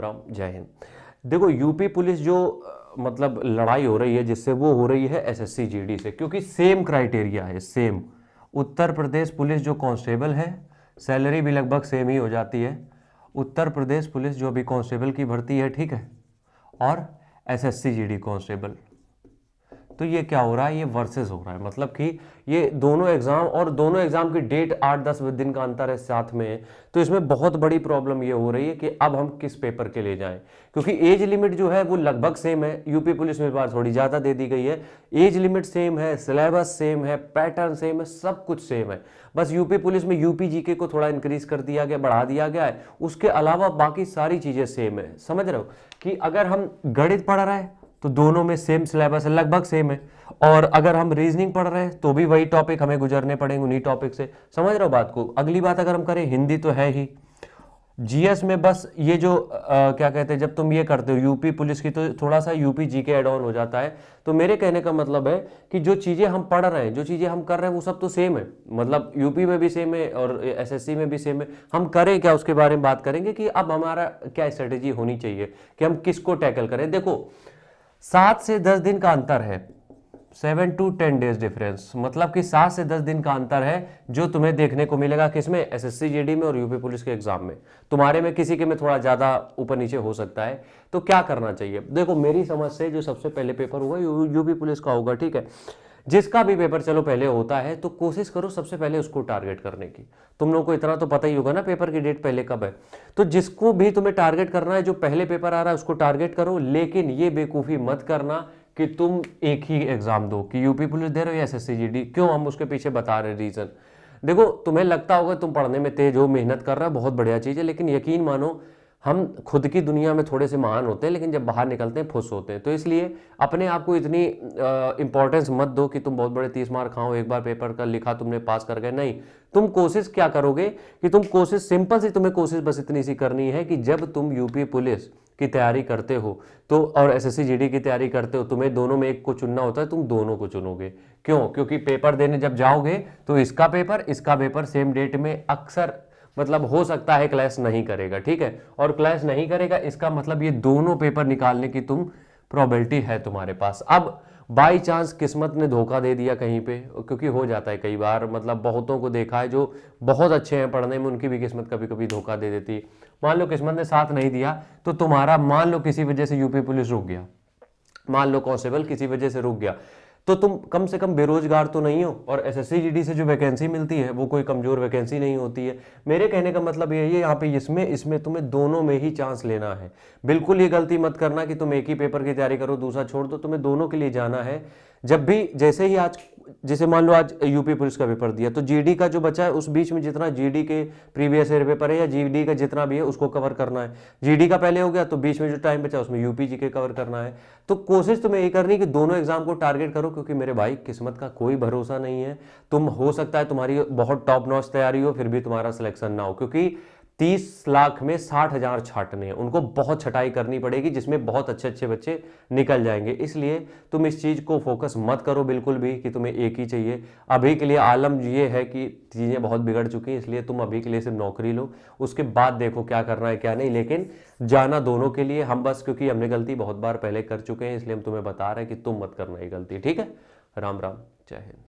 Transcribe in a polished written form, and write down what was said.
राम, जय हिंद। देखो UP police जो मतलब लड़ाई हो रही है जिससे, वो हो रही है एसएससी जीडी से, क्योंकि सेम क्राइटेरिया है, सेम। उत्तर प्रदेश पुलिस जो कांस्टेबल है, सैलरी भी लगभग सेम ही हो जाती है। उत्तर प्रदेश पुलिस जो अभी कांस्टेबल की भर्ती है, ठीक है, और एसएससी जीडी कांस्टेबल, तो ये क्या हो रहा है, ये वर्सेस हो रहा है। मतलब कि ये दोनों एग्जाम, और दोनों एग्जाम की डेट 8-10 दिन का अंतर है साथ में। तो इसमें बहुत बड़ी प्रॉब्लम ये हो रही है कि अब हम किस पेपर के लिए जाएं, क्योंकि एज लिमिट जो है वो लगभग सेम है। यूपी पुलिस में इस बार थोड़ी ज़्यादा दे दी गई है। एज लिमिट सेम है, सिलेबस सेम है, पैटर्न सेम है, सब कुछ सेम है। बस यूपी पुलिस में यूपी जीके को थोड़ा इंक्रीज कर दिया गया, बढ़ा दिया गया है। उसके अलावा बाकी सारी चीज़ें सेम है। समझ रहे हो कि अगर हम गणित पढ़ रहे हैं तो दोनों में सेम सिलेबस है, लगभग सेम है। और अगर हम रीजनिंग पढ़ रहे हैं तो भी वही टॉपिक हमें गुजरने पड़ेंगे, उन्हीं टॉपिक से। समझ रहे हो बात को। अगली बात अगर हम करें, हिंदी तो है ही। जीएस में बस ये जो क्या कहते हैं, जब तुम ये करते हो यूपी पुलिस की, तो थोड़ा सा यूपी जीके ऐड ऑन हो जाता है। तो मेरे कहने का मतलब है कि जो चीज़ें हम पढ़ रहे हैं, जो चीज़ें हम कर रहे हैं, वो सब तो सेम है। मतलब यूपी में भी सेम है और एसएससी में भी सेम है। हम करें क्या, उसके बारे में बात करेंगे कि अब हमारा क्या स्ट्रेटेजी होनी चाहिए कि हम किसको टैकल करें। देखो, 7 से 10 दिन का अंतर है, 7 to 10 डेज डिफरेंस। मतलब कि 7 से 10 दिन का अंतर है जो तुम्हें देखने को मिलेगा किसमें, एसएससी जीडी में और यूपी पुलिस के एग्जाम में। तुम्हारे में किसी के में थोड़ा ज्यादा ऊपर नीचे हो सकता है। तो क्या करना चाहिए, देखो मेरी समझ से जो सबसे पहले पेपर होगा यूपी पुलिस का होगा, ठीक है। जिसका भी पेपर चलो पहले होता है तो कोशिश करो सबसे पहले उसको टारगेट करने की। तुम लोगों को इतना तो पता ही होगा ना पेपर की डेट पहले कब है। तो जिसको भी तुम्हें टारगेट करना है, जो पहले पेपर आ रहा है उसको टारगेट करो। लेकिन ये बेवकूफ़ी मत करना कि तुम एक ही एग्जाम दो, कि यूपी पुलिस दे रहे हो या एसएससी जीडी। क्यों, हम उसके पीछे बता रहे रीजन। देखो, तुम्हें लगता होगा तुम पढ़ने में तेज हो, मेहनत कर रहा है, बहुत बढ़िया चीज़ है, लेकिन यकीन मानो हम खुद की दुनिया में थोड़े से महान होते हैं, लेकिन जब बाहर निकलते हैं फुस होते हैं। तो इसलिए अपने आप को इतनी इंपॉर्टेंस मत दो कि तुम बहुत बड़े 30 मार्क खाओ, एक बार पेपर का लिखा तुमने पास कर गए। नहीं, तुम कोशिश क्या करोगे कि तुम कोशिश सिंपल सी, तुम्हें कोशिश बस इतनी सी करनी है कि जब तुम यूपी पुलिस की तैयारी करते हो तो, और एसएससी जीडी की तैयारी करते हो, तुम्हें दोनों में एक को चुनना होता है, तुम दोनों को चुनोगे। क्यों, क्योंकि पेपर देने जब जाओगे तो इसका पेपर सेम डेट में अक्सर, मतलब हो सकता है क्लैश नहीं करेगा, ठीक है। और क्लैश नहीं करेगा इसका मतलब ये दोनों पेपर निकालने की तुम प्रोबेबिलिटी है तुम्हारे पास। अब बाई चांस किस्मत ने धोखा दे दिया कहीं पे, क्योंकि हो जाता है कई बार, मतलब बहुतों को देखा है जो बहुत अच्छे हैं पढ़ने में, उनकी भी किस्मत कभी कभी धोखा दे देती है। मान लो किस्मत ने साथ नहीं दिया तो तुम्हारा, मान लो किसी वजह से यूपी पुलिस रुक गया, मान लो कांस्टेबल किसी वजह से रुक गया, तो तुम कम से कम बेरोजगार तो नहीं हो। और एसएससी जीडी से जो वैकेंसी मिलती है वो कोई कमजोर वैकेंसी नहीं होती है। मेरे कहने का मतलब ये है यहाँ पे, इसमें इसमें तुम्हें दोनों में ही चांस लेना है। बिल्कुल ये गलती मत करना कि तुम एक ही पेपर की तैयारी करो दूसरा छोड़ दो, तुम्हें दोनों के लिए जाना है। जब भी, जैसे ही आज, जैसे मान लो आज यूपी पुलिस का पेपर दिया, तो जीडी का जो बचा है उस बीच में जितना जीडी के प्रीवियस ईयर पेपर है या जीडी का जितना भी है उसको कवर करना है। जीडी का पहले हो गया तो बीच में जो टाइम बचा उसमें यूपी जी के कवर करना है। तो कोशिश तुम्हें यही करनी कि दोनों एग्जाम को टारगेट करो, क्योंकि मेरे भाई किस्मत का कोई भरोसा नहीं है। तुम, हो सकता है तुम्हारी बहुत टॉप नॉच तैयारी हो फिर भी तुम्हारा सिलेक्शन ना हो, क्योंकि 30 लाख में 60,000 छाटने हैं, उनको बहुत छटाई करनी पड़ेगी जिसमें बहुत अच्छे अच्छे बच्चे निकल जाएंगे। इसलिए तुम इस चीज़ को फोकस मत करो बिल्कुल भी कि तुम्हें एक ही चाहिए। अभी के लिए आलम ये है कि चीज़ें बहुत बिगड़ चुकी हैं, इसलिए तुम अभी के लिए सिर्फ नौकरी लो, उसके बाद देखो क्या करना है क्या नहीं। लेकिन जाना दोनों के लिए, हम बस क्योंकि हमने गलती बहुत बार पहले कर चुके हैं इसलिए हम तुम्हें बता रहे हैं कि तुम मत करना ये गलती, ठीक है। राम राम, जय हिंद।